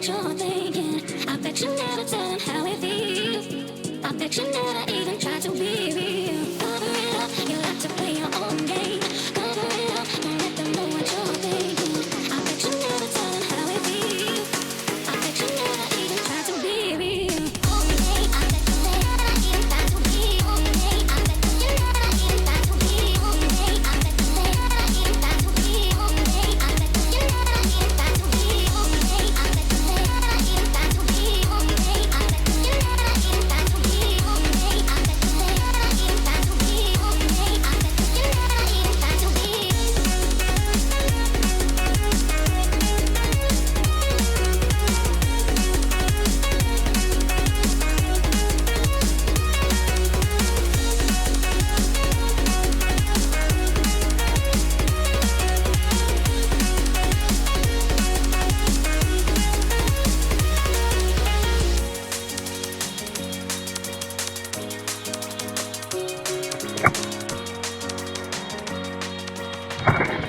what you're thinking. I bet you never tell him how it feels. I bet you never even try to be real. Cover it up, you like to play your own game. Cover it up, don't let them know what you're thinking. I bet you never tell him how it feels. I bet you never even try to be real. Okay, I bet you never even try to be. Okay, I bet you never even try to be. Okay, I bet you never even try to be. Okay, I bet you never even try to be. Okay, I bet you never even try to be. Okay, I bet you never even try to be. Okay, I bet you never even try to be. Okay, I bet you never even try to be.